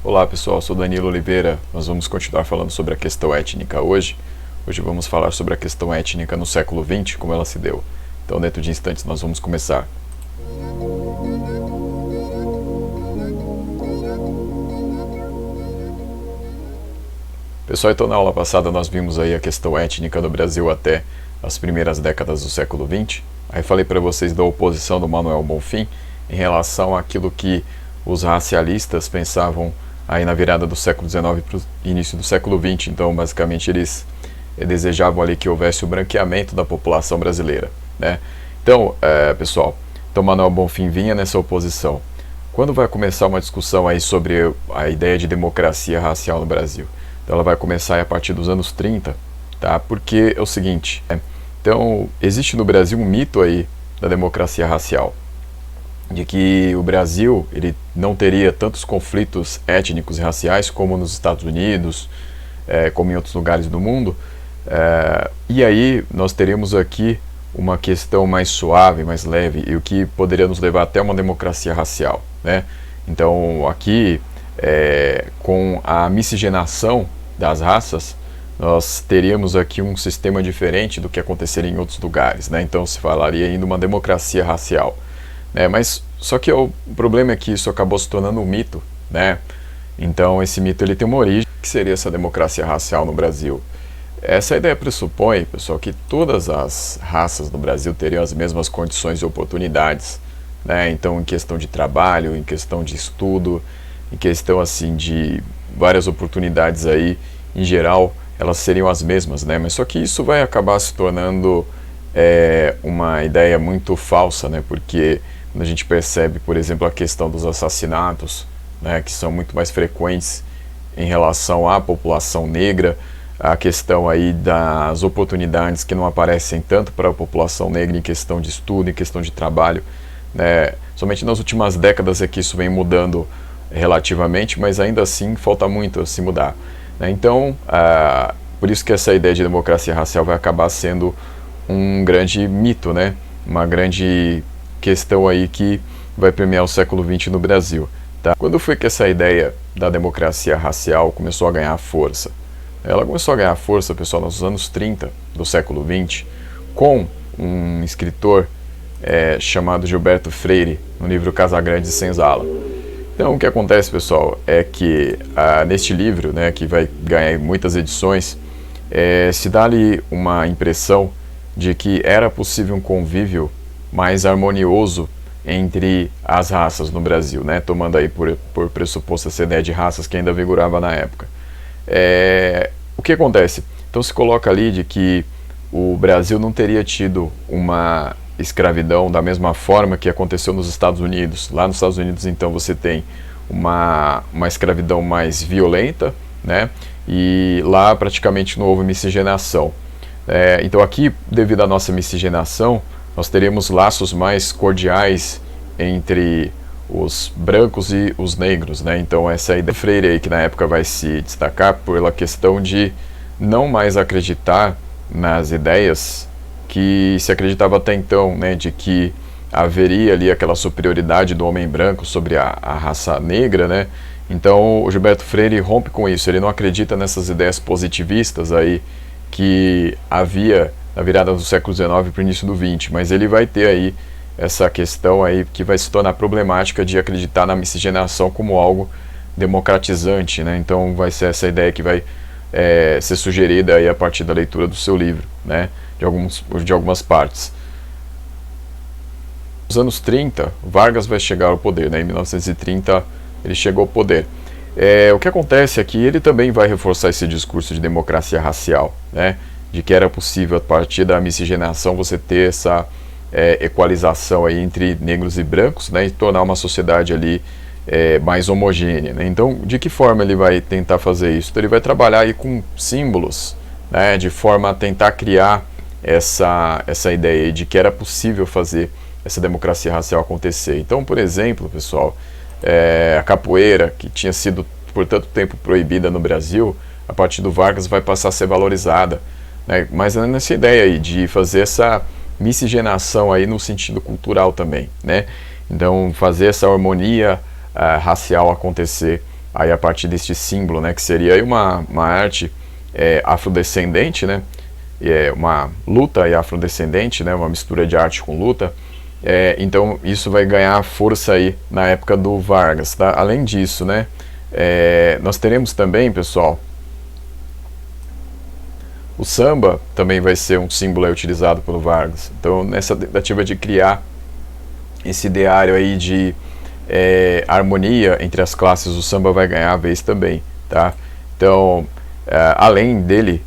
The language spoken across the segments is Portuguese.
Olá pessoal, sou Danilo Oliveira. Nós vamos continuar falando sobre a questão étnica hoje. Hoje vamos falar sobre a questão étnica no século XX, como ela se deu. Então, dentro de instantes, nós vamos começar. Pessoal, então na aula passada nós vimos aí a questão étnica no Brasil até as primeiras décadas do século XX. Aí falei para vocês da oposição do Manuel Bonfim em relação àquilo que os racialistas pensavam aí na virada do século XIX para o início do século XX. Então, basicamente, eles desejavam ali que houvesse o branqueamento da população brasileira, né? Então, pessoal, Manuel Bonfim vinha nessa oposição. Quando vai começar uma discussão aí sobre a ideia de democracia racial no Brasil? Então, ela vai começar a partir dos anos 30, tá? Porque é o seguinte, então, existe no Brasil um mito aí da democracia racial, de que o Brasil ele não teria tantos conflitos étnicos e raciais como nos Estados Unidos, como em outros lugares do mundo, e aí nós teríamos aqui uma questão mais suave, mais leve, e o que poderia nos levar até uma democracia racial, né? Então aqui, com a miscigenação das raças, nós teríamos aqui um sistema diferente do que aconteceria em outros lugares, né? Então se falaria ainda uma democracia racial. Mas só que o problema é que isso acabou se tornando um mito, né? Então esse mito ele tem uma origem. O que seria essa democracia racial no Brasil? Essa ideia pressupõe, pessoal, que todas as raças no Brasil teriam as mesmas condições e oportunidades, né? Então, em questão de trabalho, em questão de estudo, em questão assim de várias oportunidades aí, em geral, elas seriam as mesmas, né? Mas só que isso vai acabar se tornando uma ideia muito falsa, né? Porque quando a gente percebe, por exemplo, a questão dos assassinatos, né, que são muito mais frequentes em relação à população negra, a questão aí das oportunidades que não aparecem tanto para a população negra em questão de estudo, em questão de trabalho, né? Somente nas últimas décadas é que isso vem mudando relativamente, mas ainda assim falta muito a se mudar, né? Então, por isso que essa ideia de democracia racial vai acabar sendo um grande mito, né? Uma grande questão aí que vai permear o século XX no Brasil, tá? Quando foi que essa ideia da democracia racial começou a ganhar força? Ela começou a ganhar força, pessoal, nos anos 30 do século XX, com um escritor chamado Gilberto Freire, no livro Casagrande e Senzala. Então, o que acontece, pessoal, é que neste livro, né, que vai ganhar muitas edições, se dá ali uma impressão de que era possível um convívio mais harmonioso entre as raças no Brasil, né? Tomando aí por pressuposto essa ideia de raças que ainda vigorava na época. O que acontece? Então se coloca ali de que o Brasil não teria tido uma escravidão da mesma forma que aconteceu nos Estados Unidos. Lá nos Estados Unidos, então, você tem uma escravidão mais violenta, né? E lá praticamente não houve miscigenação. Então aqui, devido à nossa miscigenação, nós teríamos laços mais cordiais entre os brancos e os negros, né? Então essa é a ideia de Freire aí, que na época vai se destacar pela questão de não mais acreditar nas ideias que se acreditava até então, né? De que haveria ali aquela superioridade do homem branco sobre a raça negra, né? Então o Gilberto Freire rompe com isso, ele não acredita nessas ideias positivistas aí que havia na virada do século XIX para o início do XX, mas ele vai ter aí essa questão aí que vai se tornar problemática de acreditar na miscigenação como algo democratizante, né? Então vai ser essa ideia que vai ser sugerida aí a partir da leitura do seu livro, né? De algumas partes. Nos anos 30, Vargas vai chegar ao poder, né? Em 1930 ele chegou ao poder. O que acontece é que ele também vai reforçar esse discurso de democracia racial, né? De que era possível, a partir da miscigenação, você ter essa equalização aí entre negros e brancos, né? E tornar uma sociedade ali mais homogênea, né? Então, de que forma ele vai tentar fazer isso? Então, ele vai trabalhar aí com símbolos, né? De forma a tentar criar essa ideia aí de que era possível fazer essa democracia racial acontecer. Então, por exemplo, pessoal, a capoeira, que tinha sido por tanto tempo proibida no Brasil, a partir do Vargas vai passar a ser valorizada, né? Mas é nessa ideia aí de fazer essa miscigenação aí no sentido cultural também, né? Então fazer essa harmonia racial acontecer aí a partir deste símbolo, né, que seria aí uma arte afrodescendente, né, uma luta aí afrodescendente, né, uma mistura de arte com luta. Então isso vai ganhar força aí na época do Vargas, tá? Além disso, né, nós teremos também, pessoal, o samba também vai ser um símbolo aí utilizado pelo Vargas. Então, nessa tentativa de criar esse ideário aí de harmonia entre as classes, o samba vai ganhar a vez também, tá? Então, além dele,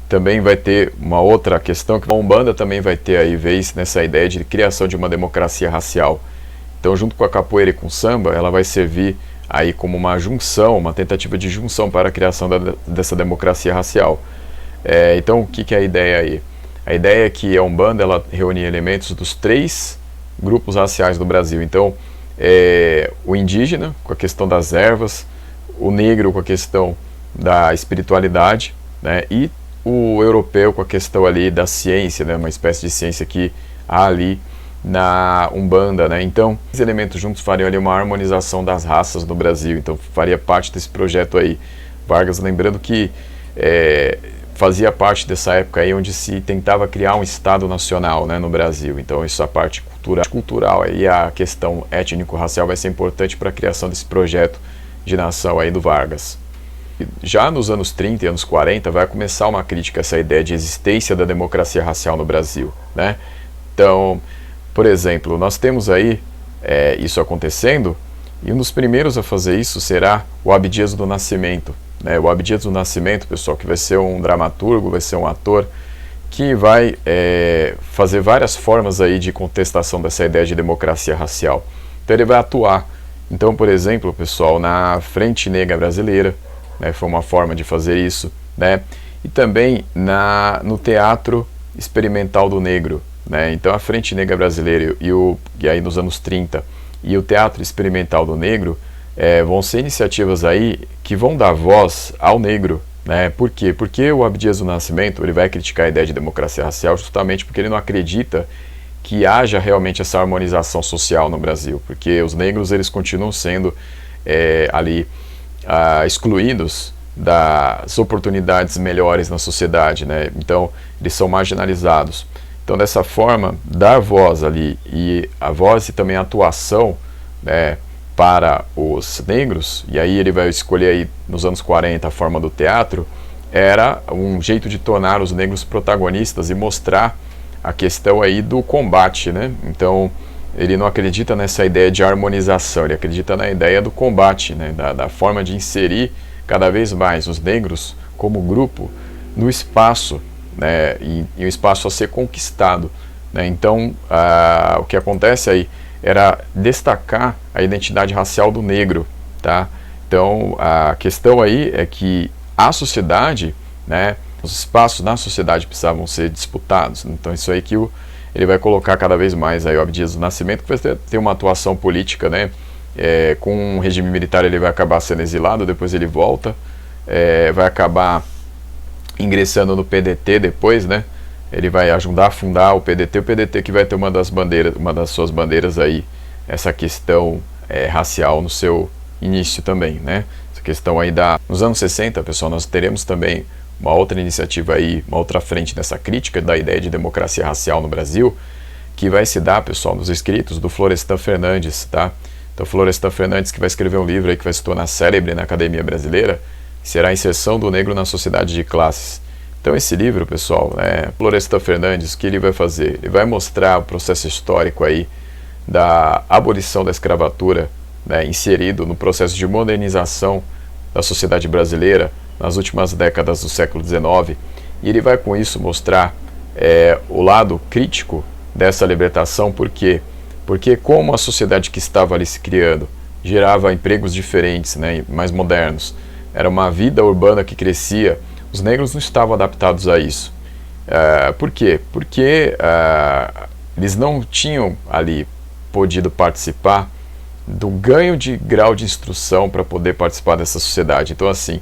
também vai ter uma outra questão, que a Umbanda também vai ter aí vez nessa ideia de criação de uma democracia racial. Então, junto com a capoeira e com o samba, ela vai servir aí como uma junção, uma tentativa de junção para a criação dessa democracia racial. Então, o que é a ideia aí? A ideia é que a Umbanda ela reúne elementos dos 3 grupos raciais do Brasil. Então, o indígena, com a questão das ervas, o negro com a questão da espiritualidade, né, e o europeu com a questão ali da ciência, né, uma espécie de ciência que há ali na Umbanda, né? Então, esses elementos juntos fariam ali uma harmonização das raças no Brasil. Então, faria parte desse projeto aí. Vargas, lembrando que fazia parte dessa época aí onde se tentava criar um Estado nacional, né, no Brasil. Então, isso a parte cultural e a questão étnico-racial vai ser importante para a criação desse projeto de nação aí do Vargas. Já nos anos 30 e anos 40 vai começar uma crítica a essa ideia de existência da democracia racial no Brasil, né? Então, por exemplo, nós temos aí isso acontecendo, e um dos primeiros a fazer isso será o Abdias do Nascimento, né? O Abdias do Nascimento, pessoal, que vai ser um dramaturgo, vai ser um ator, que vai fazer várias formas aí de contestação dessa ideia de democracia racial. Então ele vai atuar, então, por exemplo, pessoal, na Frente Negra Brasileira, né, foi uma forma de fazer isso, né? E também no Teatro Experimental do Negro, né? Então a Frente Negra Brasileira e aí nos anos 30 e o Teatro Experimental do Negro vão ser iniciativas aí que vão dar voz ao negro, né? Por quê? Porque o Abdias do Nascimento ele vai criticar a ideia de democracia racial justamente porque ele não acredita que haja realmente essa harmonização social no Brasil, porque os negros eles continuam sendo ali excluídos das oportunidades melhores na sociedade, né? Então eles são marginalizados. Então, dessa forma, dar voz ali e a voz e também a atuação, né, para os negros, e aí ele vai escolher aí nos anos 40 a forma do teatro, era um jeito de tornar os negros protagonistas e mostrar a questão aí do combate, né? Então ele não acredita nessa ideia de harmonização, ele acredita na ideia do combate, né? da forma de inserir cada vez mais os negros como grupo no espaço, né? E um espaço a ser conquistado, né? Então o que acontece aí era destacar a identidade racial do negro, tá? Então a questão aí é que a sociedade, né, os espaços na sociedade precisavam ser disputados. Então isso aí que ele vai colocar cada vez mais aí o Abdias do Nascimento, que vai ter uma atuação política, né? Com o regime militar ele vai acabar sendo exilado, depois ele volta, vai acabar ingressando no PDT depois, né? Ele vai ajudar a fundar o PDT que vai ter uma das suas bandeiras aí, essa questão racial no seu início também, né? Essa questão aí nos anos 60, pessoal, nós teremos também uma outra iniciativa aí, uma outra frente nessa crítica da ideia de democracia racial no Brasil, que vai se dar, pessoal, nos escritos do Florestan Fernandes, tá? Então, Florestan Fernandes, que vai escrever um livro aí que vai se tornar célebre na academia brasileira, que será a inserção do negro na sociedade de classes. Então, esse livro, pessoal, Florestan Fernandes, o que ele vai fazer? Ele vai mostrar o processo histórico aí da abolição da escravatura, né, inserido no processo de modernização da sociedade brasileira nas últimas décadas do século XIX, e ele vai com isso mostrar o lado crítico dessa libertação. Por quê? Porque como a sociedade que estava ali se criando gerava empregos diferentes, né, mais modernos, era uma vida urbana que crescia, os negros não estavam adaptados a isso. Por quê? Porque eles não tinham ali podido participar do ganho de grau de instrução para poder participar dessa sociedade. Então, assim,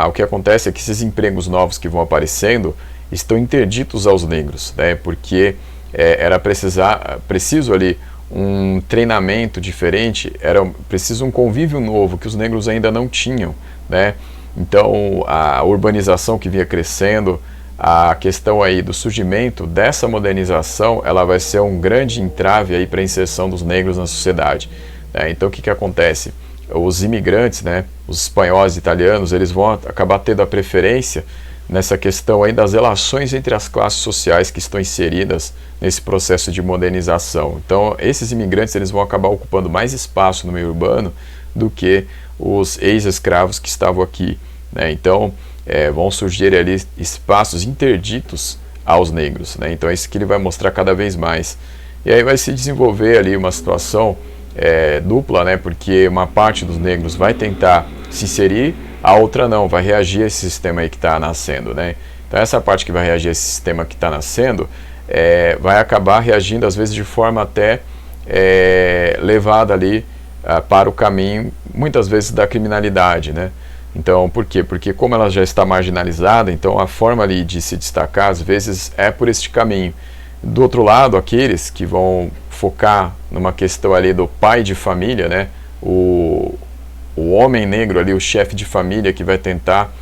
o que acontece é que esses empregos novos que vão aparecendo estão interditos aos negros, né? Porque era preciso ali um treinamento diferente, era preciso um convívio novo que os negros ainda não tinham, né? Então a urbanização que vinha crescendo, a questão aí do surgimento dessa modernização, ela vai ser um grande entrave aí para a inserção dos negros na sociedade, né? Então o que acontece? Os imigrantes, né, os espanhóis, italianos, eles vão acabar tendo a preferência nessa questão aí das relações entre as classes sociais que estão inseridas nesse processo de modernização. Então, esses imigrantes eles vão acabar ocupando mais espaço no meio urbano do que os ex-escravos que estavam aqui, né? Então, vão surgir ali espaços interditos aos negros, né? Então, é isso que ele vai mostrar cada vez mais. E aí vai se desenvolver ali uma situação dupla, né? Porque uma parte dos negros vai tentar se inserir, a outra não, vai reagir a esse sistema aí que está nascendo, né? Então essa parte que vai reagir a esse sistema que está nascendo vai acabar reagindo às vezes de forma até levada ali para o caminho, muitas vezes da criminalidade, né? Então por quê? Porque como ela já está marginalizada, então a forma ali de se destacar às vezes é por este caminho. Do outro lado, aqueles que vão focar numa questão ali do pai de família, né? O homem negro ali, o chefe de família que vai tentar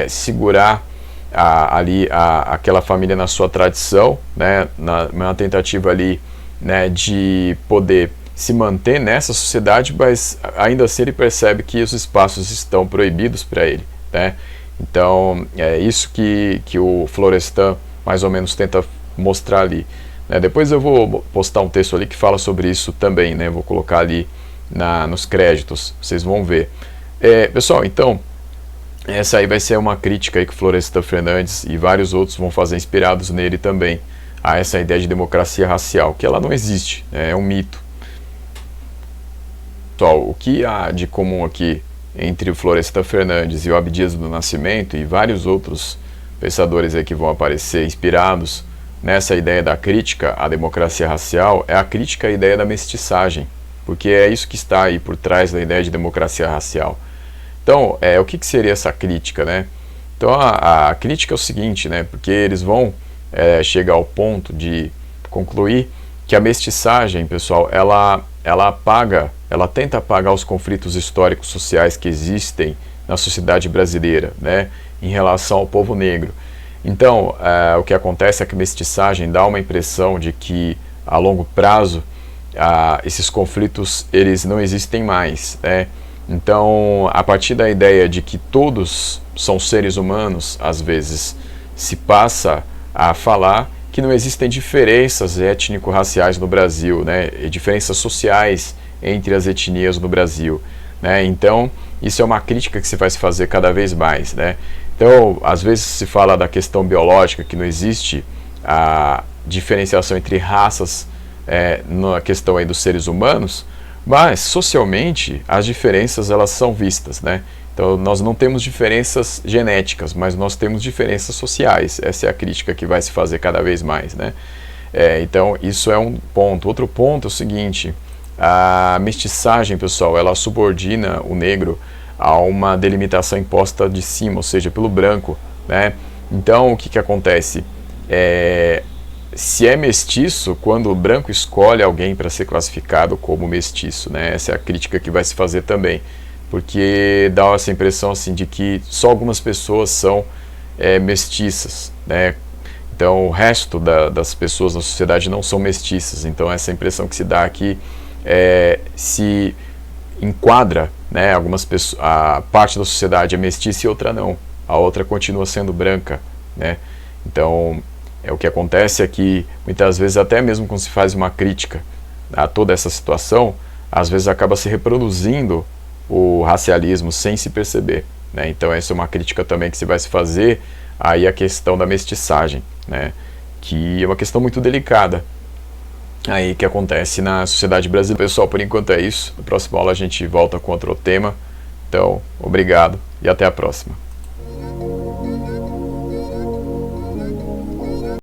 segurar aquela família na sua tradição, né, na tentativa ali, né, de poder se manter nessa sociedade, mas ainda assim ele percebe que os espaços estão proibidos para ele, né? Então é isso que o Florestan mais ou menos tenta mostrar ali, né? Depois eu vou postar um texto ali que fala sobre isso também, né? Vou colocar ali nos créditos, vocês vão ver. Pessoal, então essa aí vai ser uma crítica aí que Florestan Fernandes e vários outros vão fazer inspirados nele também, a essa ideia de democracia racial, que ela não existe, é um mito. Pessoal, o que há de comum aqui entre o Florestan Fernandes e o Abdias do Nascimento e vários outros pensadores aí que vão aparecer inspirados nessa ideia da crítica à democracia racial é a crítica à ideia da mestiçagem, porque é isso que está aí por trás da ideia de democracia racial. Então, o que seria essa crítica, né? Então, a crítica é o seguinte, né? Porque eles vão chegar ao ponto de concluir que a mestiçagem, pessoal, ela tenta apagar os conflitos históricos sociais que existem na sociedade brasileira, né? Em relação ao povo negro. Então, o que acontece é que a mestiçagem dá uma impressão de que, a longo prazo, esses conflitos eles não existem mais, né? Então, a partir da ideia de que todos são seres humanos, às vezes se passa a falar que não existem diferenças étnico-raciais no Brasil, né? E diferenças sociais entre as etnias no Brasil, né? Então, isso é uma crítica que se vai se fazer cada vez mais, né? Então, às vezes se fala da questão biológica, que não existe a diferenciação entre raças na questão aí dos seres humanos, mas socialmente as diferenças elas são vistas, né? Então nós não temos diferenças genéticas, mas nós temos diferenças sociais. Essa é a crítica que vai se fazer cada vez mais, né? Então isso é um ponto. Outro ponto é o seguinte: a mestiçagem, pessoal, ela subordina o negro a uma delimitação imposta de cima, ou seja, pelo branco, né? Então o que acontece? Se é mestiço, quando o branco escolhe alguém para ser classificado como mestiço, né? Essa é a crítica que vai se fazer também, porque dá essa impressão assim de que só algumas pessoas são mestiças, né? Então o resto das pessoas na sociedade não são mestiças. Então essa impressão que se dá aqui se enquadra, né? Algumas pessoas, a parte da sociedade é mestiça e outra não, a outra continua sendo branca, né? Então o que acontece é que muitas vezes, até mesmo quando se faz uma crítica a toda essa situação, às vezes acaba se reproduzindo o racialismo sem se perceber, né? Então essa é uma crítica também que se vai se fazer aí a questão da mestiçagem, né? Que é uma questão muito delicada aí que acontece na sociedade brasileira. Pessoal, por enquanto é isso. Na próxima aula a gente volta com outro tema. Então, obrigado e até a próxima.